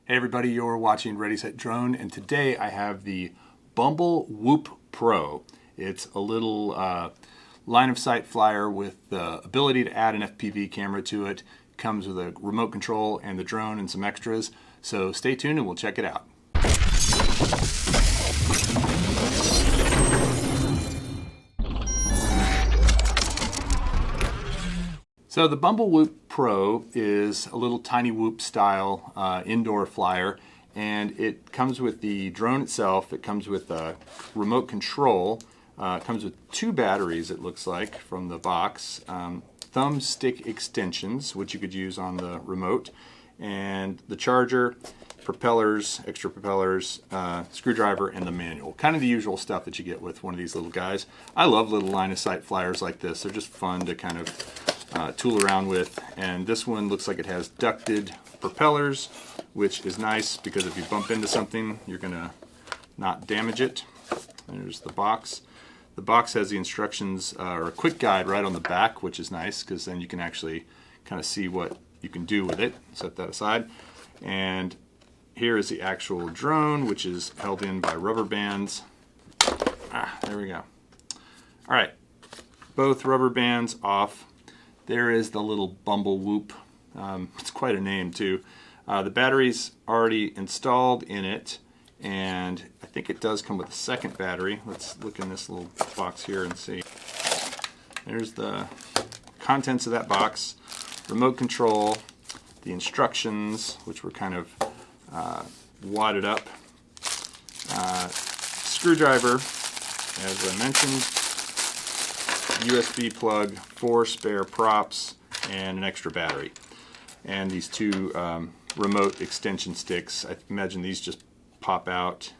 Hey everybody, you're watching Ready Set Drone, and today I have the BumbleB Pro. It's a little line of sight flyer with the ability to add an FPV camera to it. Comes with a remote control and the drone and some extras. So stay tuned and we'll check it out. So the BumbleB Pro is a little tiny whoop style indoor flyer, and it comes with the drone itself. It comes with a remote control. It comes with 2 batteries, it looks like, from the box. Thumbstick extensions, which you could use on the remote, and the charger, propellers, extra propellers, screwdriver, and the manual. Kind of the usual stuff that you get with one of these little guys. I love little line of sight flyers like this. They're just fun to kind of tool around with, and this one looks like it has ducted propellers, which is nice because if you bump into something, you're gonna not damage it. There's the box. The box has the instructions or a quick guide right on the back, which is nice because then you can actually kind of see what you can do with it. Set that aside. And here is the actual drone, which is held in by rubber bands. There we go. All right, both rubber bands off. There is the little BumbleB. It's quite a name too. The battery's already installed in it, and I think it does come with a second battery. Let's look in this little box here and see. There's the contents of that box. Remote control, the instructions, which were kind of wadded up. Screwdriver, as I mentioned. USB plug, 4 spare props, and an extra battery. And these 2 remote extension sticks. I imagine these just pop out.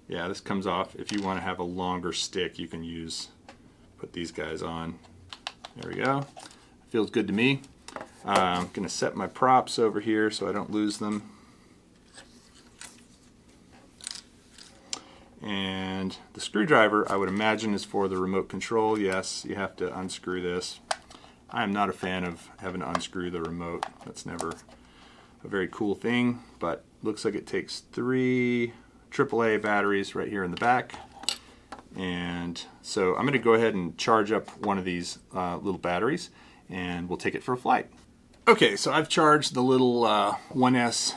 Yeah, this comes off. If you want to have a longer stick, you can put these guys on. There we go. Feels good to me. I'm going to set my props over here so I don't lose them. And the screwdriver, I would imagine, is for the remote control. Yes, you have to unscrew this. I am not a fan of having to unscrew the remote. That's never a very cool thing, but looks like it takes 3 AAA batteries right here in the back. And so I'm going to go ahead and charge up one of these little batteries, and we'll take it for a flight. Okay, so I've charged the little 1S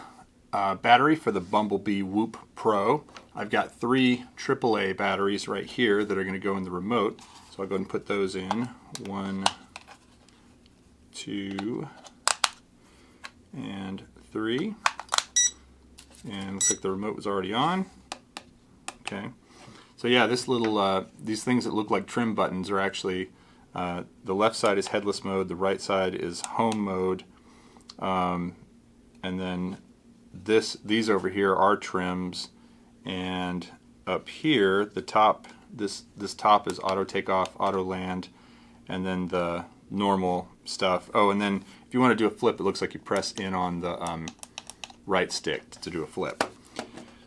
battery for the BumbleB Pro. I've got 3 AAA batteries right here that are going to go in the remote. So I'll go ahead and put those in. 1, 2, and 3. And looks like the remote was already on. Okay. So yeah, this little these things that look like trim buttons are actually the left side is headless mode, the right side is home mode, and then these over here are trims, and up here the top, this top is auto takeoff, auto land, and then the normal stuff. Oh, and then if you want to do a flip, it looks like you press in on the right stick to do a flip.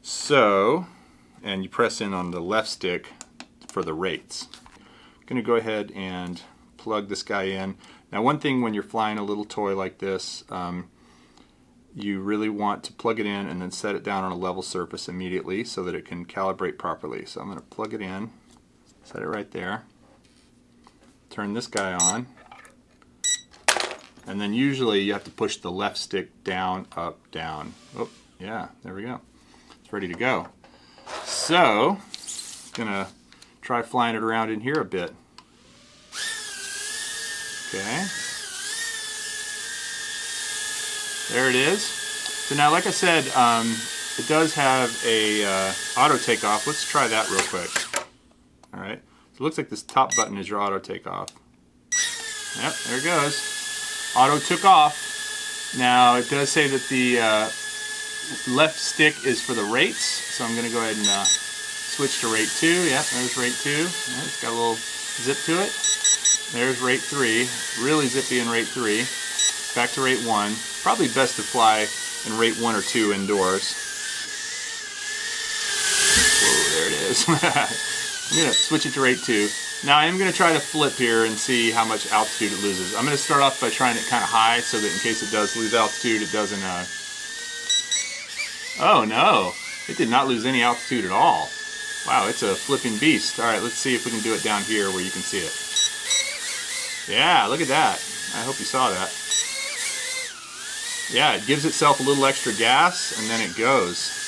So, and you press in on the left stick for the rates. I'm going to go ahead and plug this guy in. Now, one thing when you're flying a little toy like this, you really want to plug it in and then set it down on a level surface immediately so that it can calibrate properly. So I'm going to plug it in, set it right there, turn this guy on, and then usually you have to push the left stick down, up, down. Oh, yeah, there we go. It's ready to go. So, I'm going to try flying it around in here a bit. Okay. There it is. So now, like I said, it does have a auto takeoff. Let's try that real quick. All right. So it looks like this top button is your auto takeoff. Yep, there it goes. Auto took off. Now it does say that the left stick is for the rates. So I'm going to go ahead and switch to rate 2. Yep, there's rate 2. Yeah, it's got a little zip to it. There's rate 3. Really zippy in rate 3. Back to rate 1. Probably best to fly in rate 1 or 2 indoors. Whoa, there it is. I'm going to switch it to rate 2. Now I am going to try to flip here and see how much altitude it loses. I'm going to start off by trying it kind of high so that in case it does lose altitude, it doesn't Oh no, it did not lose any altitude at all. Wow, it's a flipping beast. All right, let's see if we can do it down here where you can see it. Yeah, look at that. I hope you saw that. Yeah, it gives itself a little extra gas and then it goes.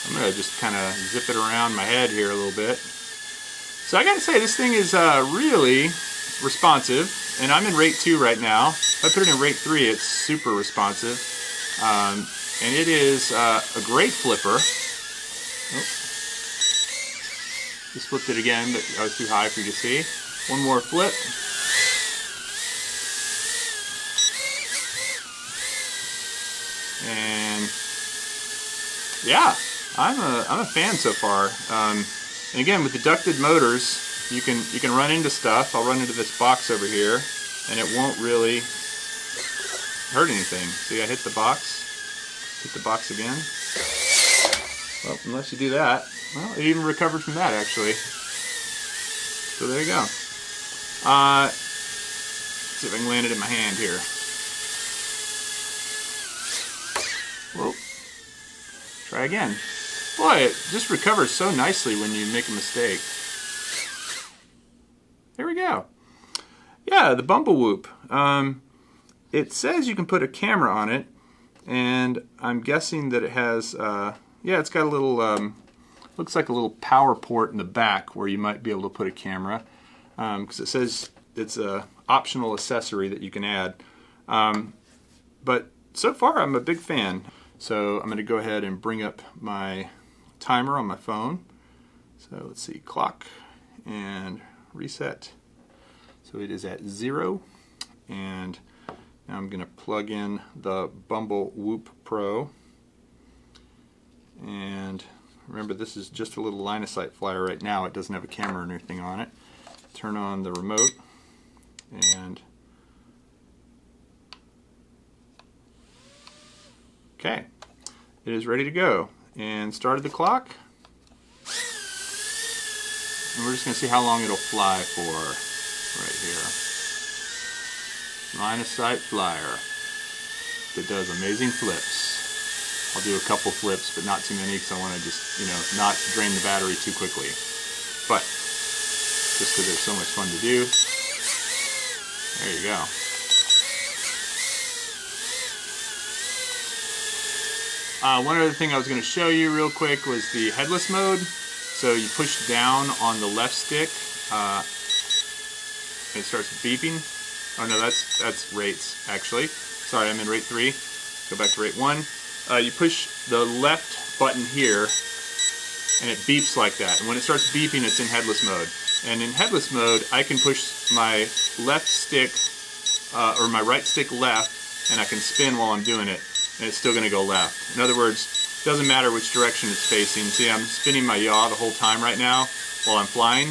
I'm gonna just kind of zip it around my head here a little bit. So I gotta say, this thing is really responsive, and I'm in rate 2 right now. If I put it in rate 3, it's super responsive. And it is a great flipper. Oh. Just flipped it again, but I was too high for you to see. One more flip. And yeah, I'm a fan so far. And again, with the ducted motors, you can run into stuff. I'll run into this box over here, and it won't really hurt anything. See, I hit the box again. Well, unless you do that, well, it even recovered from that actually. So there you go. Let's see if I can land it in my hand here. Whoa. Try again. Boy, it just recovers so nicely when you make a mistake. There we go. Yeah, the BumbleB. It says you can put a camera on it, and I'm guessing that it has, yeah, it's got a little, looks like a little power port in the back where you might be able to put a camera, because it says it's a optional accessory that you can add. But so far, I'm a big fan. So I'm going to go ahead and bring up my timer on my phone. So let's see, clock and reset. So it is at 0, and now I'm going to plug in the BumbleB Pro. And remember, this is just a little line of sight flyer right now. It doesn't have a camera or anything on it. Turn on the remote, and okay, it is ready to go. And started the clock. And we're just going to see how long it'll fly for right here. Line of sight flyer that does amazing flips. I'll do a couple flips, but not too many because I want to just, not drain the battery too quickly. But just because they're so much fun to do. There you go. One other thing I was going to show you real quick was the headless mode. So you push down on the left stick, and it starts beeping. Oh no, that's rates actually. Sorry, I'm in rate 3. Go back to rate 1. You push the left button here, and it beeps like that. And when it starts beeping, it's in headless mode. And in headless mode, I can push my left stick, or my right stick left, and I can spin while I'm doing it, and it's still going to go left. In other words, it doesn't matter which direction it's facing. See, I'm spinning my yaw the whole time right now while I'm flying.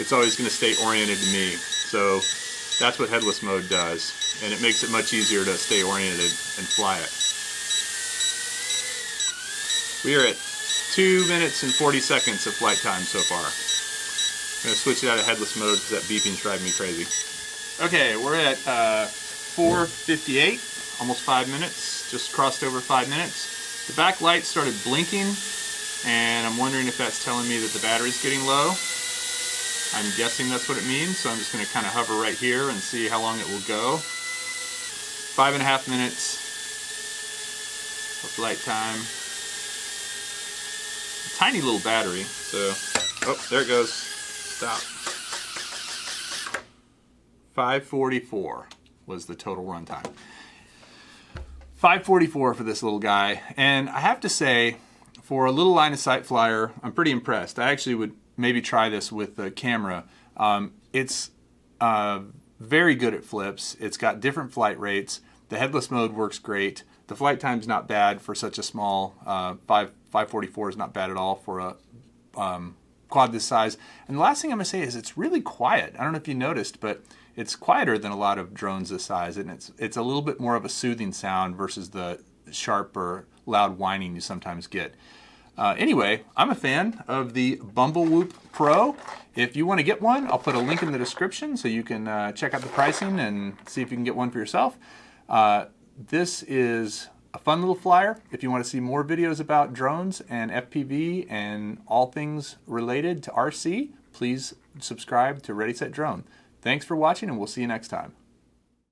It's always going to stay oriented to me. So that's what headless mode does, and it makes it much easier to stay oriented and fly it. We are at 2 minutes and 40 seconds of flight time so far. I'm going to switch it out of headless mode because that beeping's driving me crazy. Okay, we're at 4:58, almost 5 minutes, just crossed over 5 minutes. The back light started blinking, and I'm wondering if that's telling me that the battery's getting low. I'm guessing that's what it means, so I'm just going to kind of hover right here and see how long it will go. 5.5 minutes of flight time. A tiny little battery, so, oh, there it goes. Stop. 5:44 was the total run time. 5:44 for this little guy, and I have to say, for a little line of sight flyer, I'm pretty impressed. I actually would maybe try this with the camera. It's very good at flips. It's got different flight rates. The headless mode works great. The flight time's not bad for such a small 5:44 is not bad at all for a quad this size. And the last thing I'm going to say is it's really quiet. I don't know if you noticed, but it's quieter than a lot of drones this size, and it's a little bit more of a soothing sound versus the sharp or loud whining you sometimes get. Anyway, I'm a fan of the BumbleB Pro. If you want to get one, I'll put a link in the description so you can check out the pricing and see if you can get one for yourself. This is a fun little flyer. If you want to see more videos about drones and FPV and all things related to RC, please subscribe to Ready Set Drone. Thanks for watching, and we'll see you next time.